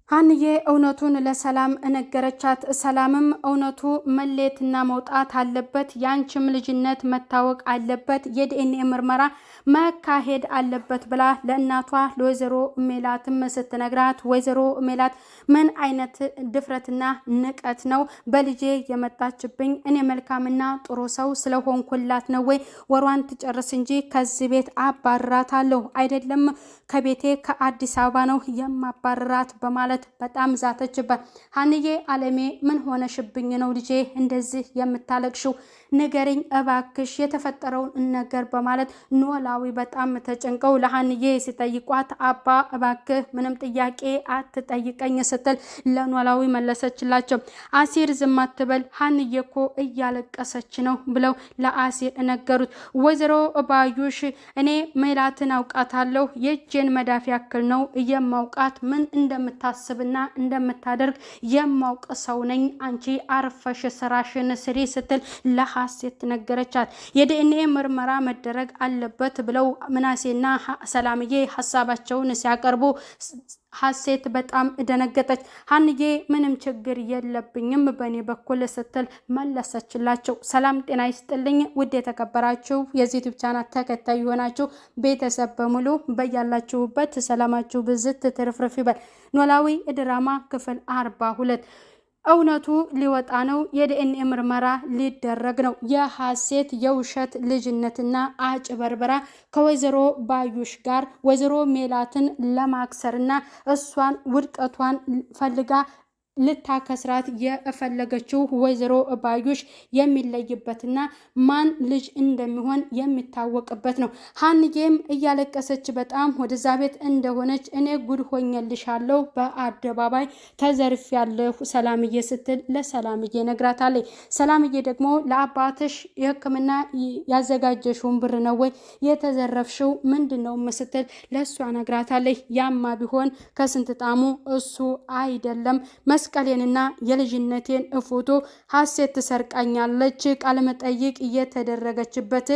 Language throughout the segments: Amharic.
ሀንዬ እውነቱን ለሰላም ነገረቻት። ሰላምም እውነቱ መለየትና መውጣት አለበት፣ ያንቺም ልጅነት መታወቅ አለበት፣ የዲኤንኤ ምርመራ መካሄድ አለበት ብላ ለእናቷ ለወይዘሮ ሜላትም ስትነግራት፣ ወይዘሮ ሜላት ምን አይነት ድፍረትና ንቀት ነው በልጄ የመጣችብኝ? እኔ መልካምና ጥሩ ሰው ስለሆንኩላት ነው ወይ? ወሯን ትጨርስ እንጂ ከዚህ ቤት አባርራታለሁ፣ አይደለም ከቤቴ ከአዲስ አበባ ነው የማባርራት በማለት በጣም ዛተችበት። ሀንዬ አለሜ ምን ሆነሽብኝ ነው ልጄ እንደዚህ የምታለቅሽው? ንገሪኝ እባክሽ የተፈጠረውን ነገር በማለት ኖላዊ በጣም ተጨንቀው ለሀንዬ ሲጠይቋት፣ አባ እባክህ ምንም ጥያቄ አትጠይቀኝ ስትል ለኖላዊ መለሰችላቸው። አሲር ዝም አትበል ሀንዬ እኮ እያለቀሰች ነው ብለው ለአሲር ነገሩት። ወይዘሮ ባዩሽ እኔ ሜላትን አውቃታለሁ፣ የእጄን መዳፍ ያክል ነው የማውቃት፣ ምን እንደምታስብና እንደምታደርግ የማውቅ ሰው ነኝ፣ አንቺ አርፈሽ ስራሽን ስሪ ስትል ሀሴት ነገረቻት። የዲኤንኤ ምርመራ መደረግ አለበት ብለው ምናሴና ሰላምዬ ሀሳባቸውን ሲያቀርቡ ሀሴት በጣም ደነገጠች። ሀንዬ ምንም ችግር የለብኝም በእኔ በኩል ስትል መለሰችላቸው። ሰላም ጤና ይስጥልኝ ውድ የተከበራችሁ የዚህ ዩቲዩብ ቻናል ተከታይ የሆናችሁ ቤተሰብ በሙሉ በያላችሁበት ሰላማችሁ ብዝት ትርፍርፍ ይበል። ኖላዊ ድራማ ክፍል 42 እውነቱ ሊወጣ ነው። የዲኤንኤ ምርመራ ሊደረግ ነው። የሀሴት የውሸት ልጅነትና አጭበርበራ ከወይዘሮ ባዩሽ ጋር ወይዘሮ ሜላትን ለማክሰርና እሷን ውድቀቷን ፈልጋ ልታከስራት የፈለገችው ወይዘሮ ባዩሽ የሚለይበትና ማን ልጅ እንደሚሆን የሚታወቅበት ነው። ሀንዬም እያለቀሰች በጣም ወደዛ ቤት እንደሆነች እኔ ጉድ ሆኜልሻለሁ፣ በአደባባይ ተዘርፌያለሁ ሰላምዬ ስትል ለሰላምዬ ነግራታለች። ሰላምዬ ደግሞ ለአባትሽ የሕክምና ያዘጋጀሽውን ብር ነው ወይ የተዘረፍሽው? ምንድነው ስትል ለእሷ ነግራታለች። ያማ ቢሆን ከስንት ጣሙ እሱ አይደለም መስቀሌንና የልጅነቴን ፎቶ ሀሴት ትሰርቃኛለች፣ ቃለመጠይቅ እየተደረገችበት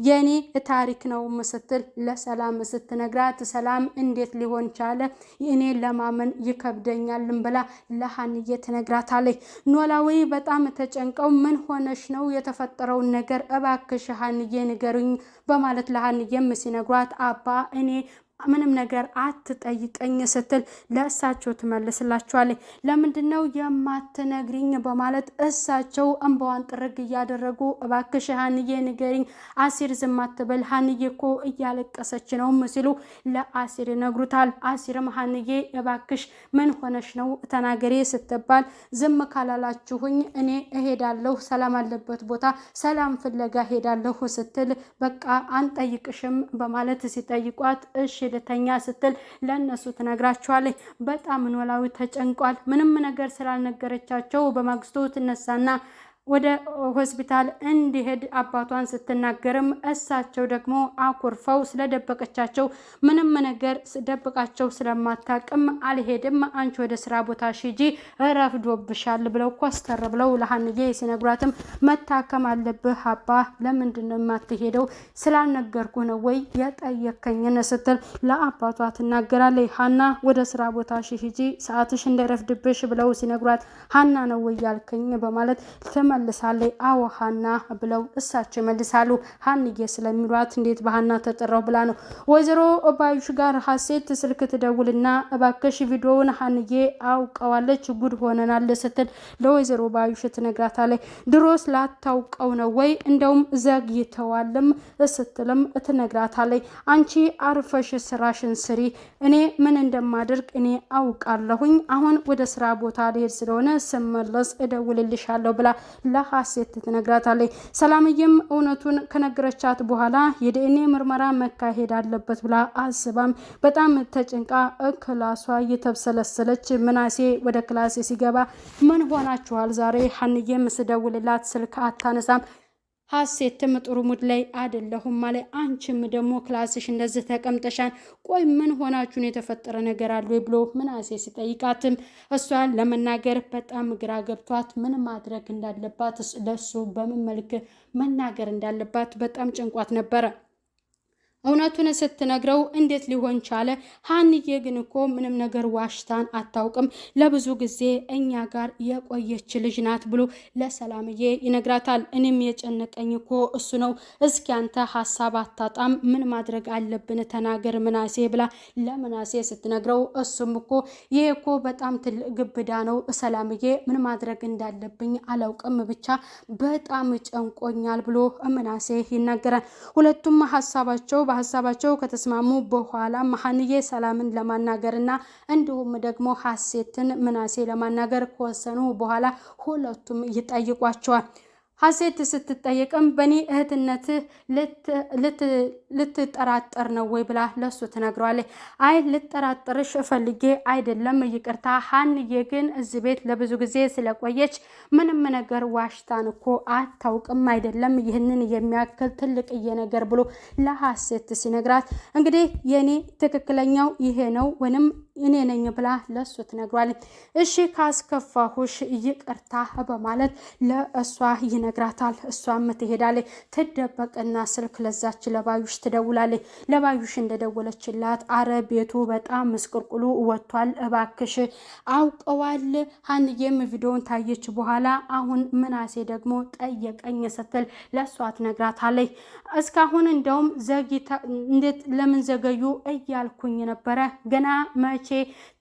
የኔ ታሪክ ነው ስትል ለሰላም ስትነግራት፣ ሰላም እንዴት ሊሆን ቻለ እኔ ለማመን ይከብደኛልን ብላ ለሀንዬ ትነግራታለች። ኖላዊ በጣም ተጨንቀው ምን ሆነሽ ነው የተፈጠረውን ነገር እባክሽ ሀንዬ ንገሩኝ በማለት ለሀንዬም ሲነግሯት፣ አባ እኔ ምንም ነገር አትጠይቀኝ ስትል ለእሳቸው ትመልስላቸዋለች። ለምንድነው የማትነግሪኝ በማለት እሳቸው እንባዋን ጥርግ እያደረጉ እባክሽ ሀንዬ ንገሪኝ፣ አሲር ዝም አትበል ሀንዬ እኮ እያለቀሰች ነው ሲሉ ለአሲር ይነግሩታል። አሲርም ሀንዬ እባክሽ ምን ሆነሽ ነው ተናገሬ ስትባል፣ ዝም ካላላችሁኝ እኔ እሄዳለሁ፣ ሰላም አለበት ቦታ ሰላም ፍለጋ ሄዳለሁ ስትል፣ በቃ አንጠይቅሽም በማለት ሲጠይቋት እሺ ልተኛ ስትል ለነሱ ትነግራቸዋለች። በጣም ኖላዊ ተጨንቋል። ምንም ነገር ስላልነገረቻቸው በማግስቱ ትነሳና ወደ ሆስፒታል እንዲሄድ አባቷን ስትናገርም እሳቸው ደግሞ አኩርፈው ስለደበቀቻቸው ምንም ነገር ደብቃቸው ስለማታቅም አልሄድም፣ አንቺ ወደ ስራ ቦታ ሂጂ ረፍዶብሻል ብለው ኮስተር ብለው ለሀንዬ ሲነግሯትም መታከም አለብህ አባ፣ ለምንድን ነው የማትሄደው? ስላልነገርኩ ነው ወይ የጠየከኝን ስትል ለአባቷ ትናገራለች። ሀና ወደ ስራ ቦታ ሂጂ ሰዓትሽ እንዳይረፍድብሽ ብለው ሲነግሯት፣ ሀና ነው ወይ ያልከኝ በማለት መልሳለች። አዎ ሀና ብለው እሳቸው ይመልሳሉ። ሀንዬ ስለሚሏት እንዴት በሀና ተጠራው ብላ ነው። ወይዘሮ ባዩሽ ጋር ሀሴት ስልክ ትደውልና እባክሽ ቪዲዮውን ሀንዬ አውቀዋለች፣ ጉድ ሆነናል ስትል ለወይዘሮ ባዩሽ ትነግራታለች። ድሮስ ላታውቀው ነው ወይ? እንደውም ዘግይተዋልም ስትልም ትነግራታለች። አንቺ አርፈሽ ስራሽን ስሪ፣ እኔ ምን እንደማደርግ እኔ አውቃለሁኝ። አሁን ወደ ስራ ቦታ ልሄድ ስለሆነ ስመለስ እደውልልሻለሁ ብላ ለሀሴት ትነግራታለች። ሰላምዬም እውነቱን ከነገረቻት በኋላ የዲኤንኤ ምርመራ መካሄድ አለበት ብላ አስባም በጣም ተጨንቃ ክላሷ እየተብሰለሰለች ምናሴ ወደ ክላሴ ሲገባ ምን ሆናችኋል ዛሬ? ሀንዬም ስደውልላት ስልክ አታነሳም። ሀሴትም ጥሩ ሙድ ላይ አይደለሁም ማለት፣ አንቺም ደግሞ ክላስሽ እንደዚህ ተቀምጠሻል፣ ቆይ ምን ሆናችሁን የተፈጠረ ነገር አለ ብሎ ምናሴ ሲጠይቃትም እሷን ለመናገር በጣም ግራ ገብቷት ምን ማድረግ እንዳለባት ለሱ በምን መልክ መናገር እንዳለባት በጣም ጭንቋት ነበረ። እውነቱን ስትነግረው እንዴት ሊሆን ቻለ? ሀንዬ ግን እኮ ምንም ነገር ዋሽታን አታውቅም፣ ለብዙ ጊዜ እኛ ጋር የቆየች ልጅ ናት ብሎ ለሰላምዬ ይነግራታል። እኔም የጨነቀኝ እኮ እሱ ነው። እስኪ አንተ ሀሳብ አታጣም፣ ምን ማድረግ አለብን ተናገር ምናሴ ብላ ለምናሴ ስትነግረው እሱም እኮ ይሄ እኮ በጣም ትልቅ ግብዳ ነው ሰላምዬ፣ ምን ማድረግ እንዳለብኝ አላውቅም፣ ብቻ በጣም ጨንቆኛል ብሎ ምናሴ ይናገራል። ሁለቱም በሀሳባቸው ከተስማሙ በኋላ ሀንዬ ሰላምን ለማናገርና እንዲሁም ደግሞ ሀሴትን ምናሴ ለማናገር ከወሰኑ በኋላ ሁለቱም ይጠይቋቸዋል። ሀሴት ስትጠየቅም በእኔ እህትነት ልትጠራጠር ነው ወይ ብላ ለሱ ትነግረዋለች። አይ ልጠራጠርሽ ፈልጌ አይደለም፣ ይቅርታ ሀንዬ ግን እዚህ ቤት ለብዙ ጊዜ ስለቆየች ምንም ነገር ዋሽታን እኮ አታውቅም አይደለም ይህንን የሚያክል ትልቅዬ ነገር ብሎ ለሀሴት ሲነግራት እንግዲህ የኔ ትክክለኛው ይሄ ነው ወይንም እኔ ነኝ ብላ ለሱ ትነግሯለች። እሺ ካስከፋሁሽ ይቅርታ በማለት ለእሷ ይነግራታል። እሷም ትሄዳለች። ትደበቅና ስልክ ለዛች ለባዩሽ ትደውላለች። ለባዩሽ እንደደወለችላት አረ ቤቱ በጣም ምስቅልቅሉ ወጥቷል፣ እባክሽ አውቀዋል። ሀንዬም ቪዲዮን ታየች በኋላ አሁን ምናሴ ደግሞ ጠየቀኝ ስትል ለእሷ ትነግራታለች። እስካሁን እንደውም እንዴት ለምን ዘገዩ እያልኩኝ ነበረ ገና መቼ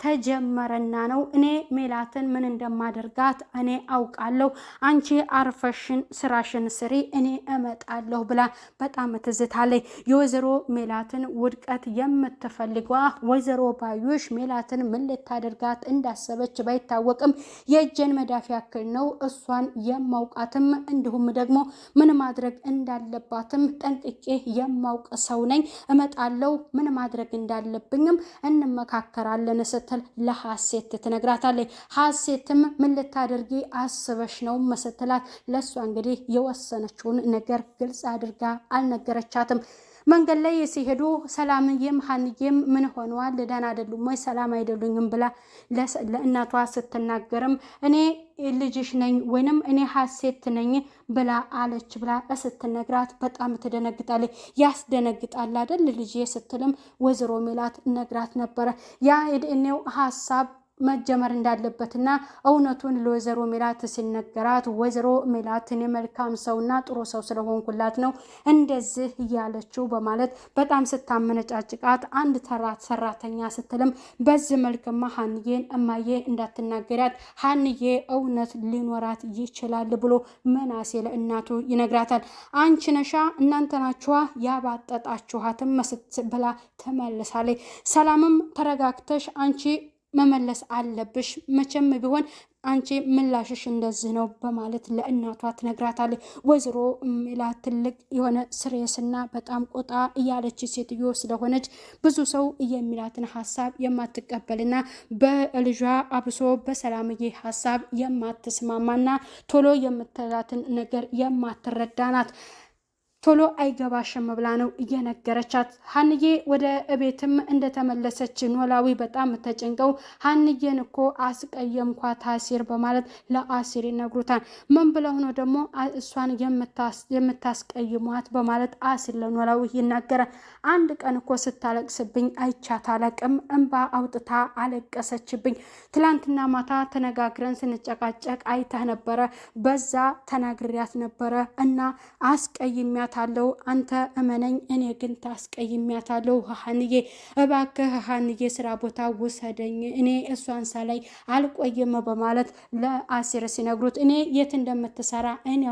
ተጀመረና ነው። እኔ ሜላትን ምን እንደማደርጋት እኔ አውቃለሁ፣ አንቺ አርፈሽን ስራሽን ስሪ እኔ እመጣለሁ ብላ በጣም ትዝታለች። የወይዘሮ ሜላትን ውድቀት የምትፈልገዋ ወይዘሮ ባዩሽ ሜላትን ምን ልታደርጋት እንዳሰበች ባይታወቅም የእጄን መዳፍ ያክል ነው እሷን የማውቃትም እንዲሁም ደግሞ ምን ማድረግ እንዳለባትም ጠንቅቄ የማውቅ ሰው ነኝ። እመጣለሁ፣ ምን ማድረግ እንዳለብኝም እንመካከራለን ስትል ለሀሴት ትነግራታለች። ሀሴትም ምን ልታደርጊ አስበሽ ነው ስትላት ለእሷ እንግዲህ የወሰነችውን ነገር ግልጽ አድርጋ አልነገረቻትም። መንገድ ላይ ሲሄዱ ሰላምዬም ሀንዬም ምን ሆነዋል ደህና አይደሉም ወይ ሰላም አይደሉኝም ብላ ለእናቷ ስትናገርም እኔ ልጅሽ ነኝ ወይንም እኔ ሀሴት ነኝ ብላ አለች ብላ ስትነግራት በጣም ትደነግጣለች። ያስደነግጣል አይደል ልጅ ስትልም ወይዘሮ ሜላት ነግራት ነበረ። ያ የዲኤንኤው ሀሳብ መጀመር እንዳለበትና እውነቱን ለወይዘሮ ሜላት ሲነገራት ወይዘሮ ሜላት እኔ መልካም ሰውና ጥሩ ሰው ስለሆንኩላት ነው እንደዚህ እያለችው በማለት በጣም ስታመነጫጭቃት አንድ ተራት ሰራተኛ ስትልም በዚህ መልክማ ሀንዬን እማዬ እንዳትናገሪያት ሀንዬ እውነት ሊኖራት ይችላል ብሎ መናሴ ለእናቱ ይነግራታል። አንቺ ነሻ እናንተ ናችኋ ያባጠጣችኋትም ብላ ተመልሳለች። ሰላምም ተረጋግተሽ አንቺ መመለስ አለብሽ፣ መቼም ቢሆን አንቺ ምላሽሽ እንደዚህ ነው በማለት ለእናቷ ትነግራታለች። ወይዘሮ ሜላት ትልቅ የሆነ ስሬስና በጣም ቆጣ እያለች ሴትዮ ስለሆነች ብዙ ሰው የሚላትን ሀሳብ የማትቀበልና በልጇ አብሶ በሰላምዬ ሀሳብ የማትስማማና ቶሎ የምትላትን ነገር የማትረዳ ናት። ቶሎ አይገባሽም ብላ ነው እየነገረቻት። ሀንዬ ወደ እቤትም እንደተመለሰች ኖላዊ በጣም ተጨንቀው ሀንዬን እኮ አስቀየምኳት አሲር በማለት ለአሲር ይነግሩታል። ምን ብለው ነው ደግሞ እሷን የምታስቀይሟት በማለት አሲር ለኖላዊ ይናገራል። አንድ ቀን እኮ ስታለቅስብኝ አይቻት አላቅም፣ እንባ አውጥታ አለቀሰችብኝ። ትላንትና ማታ ተነጋግረን ስንጨቃጨቅ አይተህ ነበረ፣ በዛ ተናግሪያት ነበረ እና አስቀይሚያት አለው አንተ እመነኝ፣ እኔ ግን ታስቀይሚያታለሁ። ሀንዬ እባክህ ሀንዬ ስራ ቦታ ውሰደኝ፣ እኔ እሷን ሳላይ አልቆይም በማለት ለአሲር ሲነግሩት እኔ የት እንደምትሰራ እኔ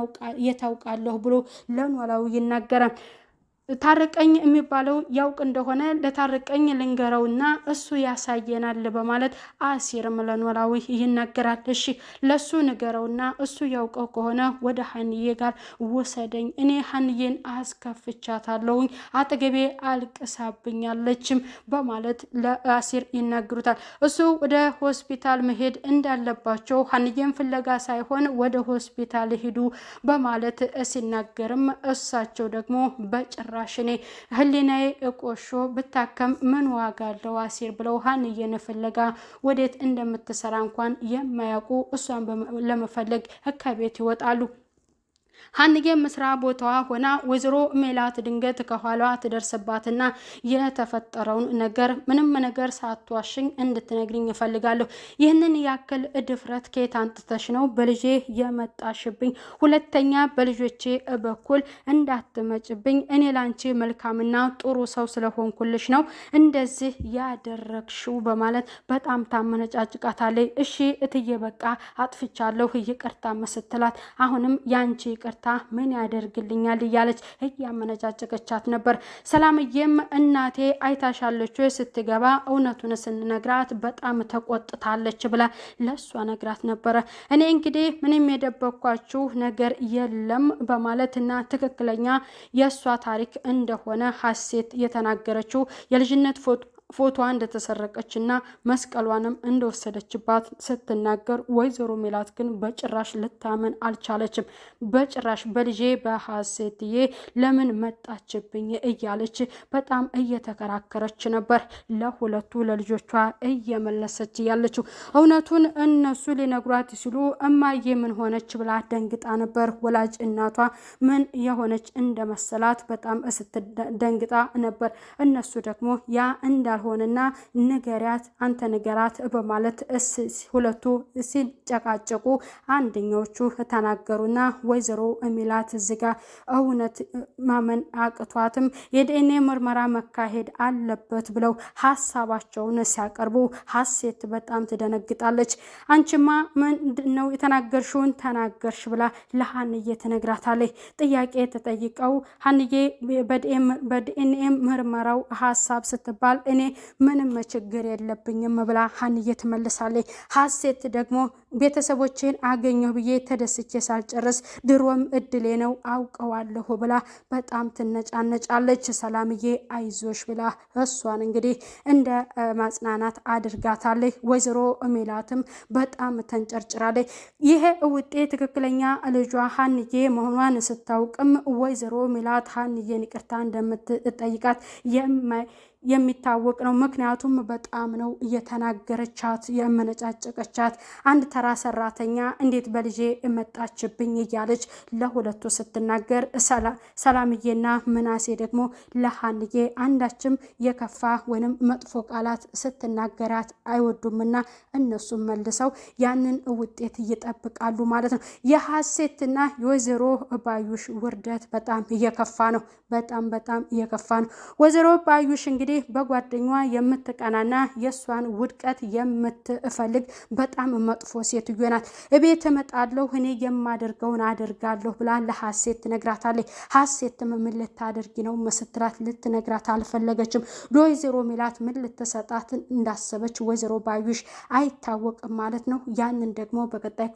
የታውቃለሁ ብሎ ለኖላዊ ይናገራል። ታረቀኝ የሚባለው ያውቅ እንደሆነ ለታረቀኝ ልንገረውና እሱ ያሳየናል በማለት አሲርም ለኖላዊ ይናገራል። እሺ ለሱ ንገረውና እሱ ያውቀው ከሆነ ወደ ሀንዬ ጋር ውሰደኝ፣ እኔ ሀንዬን አስከፍቻታለሁኝ፣ አጠገቤ አልቅሳብኛለችም በማለት ለአሲር ይናገሩታል። እሱ ወደ ሆስፒታል መሄድ እንዳለባቸው ሀንዬን ፍለጋ ሳይሆን ወደ ሆስፒታል ሂዱ በማለት ሲናገርም እሳቸው ደግሞ በጭራ እኔ ህሊናዬ ቆሾ ብታከም ምን ዋጋ አለው አሲር ብለው ሀንዬን ፍለጋ ወዴት እንደምትሰራ እንኳን የማያውቁ እሷን ለመፈለግ ከቤት ይወጣሉ። ሀንዬም ስራ ቦታዋ ሆና ወይዘሮ ሜላት ድንገት ከኋላዋ ትደርስባትና የተፈጠረውን ነገር ምንም ነገር ሳትዋሽኝ እንድትነግሪኝ እፈልጋለሁ። ይህንን ያክል ድፍረት ከየት አንጥተሽ ነው በልጄ የመጣሽብኝ? ሁለተኛ በልጆቼ በኩል እንዳትመጭብኝ። እኔ ላንቺ መልካምና ጥሩ ሰው ስለሆንኩልሽ ነው እንደዚህ ያደረግሽው በማለት በጣም ታመነጫጭቃታለች። እሺ እትዬ በቃ አጥፍቻለሁ ይቅርታ ስትላት አሁንም ያንቺ ይቅርታ ምን ያደርግልኛል እያለች እያመነጫጨቀቻት ነበር። ሰላምዬም እናቴ አይታሻለች ስትገባ እውነቱን ስንነግራት በጣም ተቆጥታለች ብላ ለሷ ነግራት ነበረ። እኔ እንግዲህ ምንም የደበኳችሁ ነገር የለም በማለትና ትክክለኛ የሷ ታሪክ እንደሆነ ሀሴት የተናገረችው የልጅነት ፎቶዋ እንደተሰረቀችና መስቀሏንም እንደወሰደችባት ስትናገር ወይዘሮ ሜላት ግን በጭራሽ ልታመን አልቻለችም። በጭራሽ በልጄ በሀሴትዬ ለምን መጣችብኝ እያለች በጣም እየተከራከረች ነበር። ለሁለቱ ለልጆቿ እየመለሰች ያለችው እውነቱን እነሱ ሊነግሯት ሲሉ እማዬ ምን ሆነች ብላ ደንግጣ ነበር። ወላጅ እናቷ ምን የሆነች እንደመሰላት በጣም ስትደንግጣ ነበር። እነሱ ደግሞ ያ እንዳልሆነና ንገሪያት አንተ ንገራት በማለት ሁለቱ ሲጨቃጨቁ አንደኞቹ ተናገሩና ወይዘሮ ሜላት እዚጋ እውነት ማመን አቅቷትም የዲኤንኤ ምርመራ መካሄድ አለበት ብለው ሀሳባቸውን ሲያቀርቡ ሀሴት በጣም ትደነግጣለች። አንቺማ ምንድነው የተናገርሽውን ተናገርሽ ብላ ለሀንዬ ትነግራታለች። ጥያቄ ተጠይቀው ሀንዬ በዲኤንኤ ምርመራው ሀሳብ ስትባል እኔ ምንም ችግር የለብኝም ብላ ሀንዬ ትመልሳለች። ሀሴት ደግሞ ቤተሰቦቼን አገኘሁ ብዬ ተደስቼ ሳልጨርስ ድሮም እድሌ ነው አውቀዋለሁ ብላ በጣም ትነጫነጫለች። ሰላምዬ አይዞሽ ብላ እሷን እንግዲህ እንደ ማጽናናት አድርጋታለች። ወይዘሮ ሜላትም በጣም ተንጨርጭራለች። ይሄ ውጤት ትክክለኛ ልጇ ሀንዬ መሆኗን ስታውቅም ወይዘሮ ሜላት ሀንዬን ይቅርታ እንደምትጠይቃት የሚታወቅ ነው። ምክንያቱም በጣም ነው እየተናገረቻት የመነጫጨቀቻት። አንድ ተራ ሰራተኛ እንዴት በልጄ መጣችብኝ እያለች ለሁለቱ ስትናገር ሰላምዬና ምናሴ ደግሞ ለሀንዬ አንዳችም የከፋ ወይንም መጥፎ ቃላት ስትናገራት አይወዱምና እነሱም መልሰው ያንን ውጤት ይጠብቃሉ ማለት ነው። የሀሴትና የወይዘሮ ባዩሽ ውርደት በጣም እየከፋ ነው። በጣም እየከፋ ነው። ወይዘሮ ባዩሽ እንግዲህ በጓደኛዋ የምትቀናና የሷን ውድቀት የምትፈልግ በጣም መጥፎ ሴትዮ ናት። እቤት እመጣለሁ እኔ የማደርገውን አደርጋለሁ ብላ ለሀሴት ትነግራታለች። ሀሴትም ምን ልታደርጊ ነው ስትላት ልትነግራት አልፈለገችም። ለወይዘሮ ሜላት ምን ልትሰጣት እንዳሰበች ወይዘሮ ባዩሽ አይታወቅም ማለት ነው። ያንን ደግሞ በቀጣይ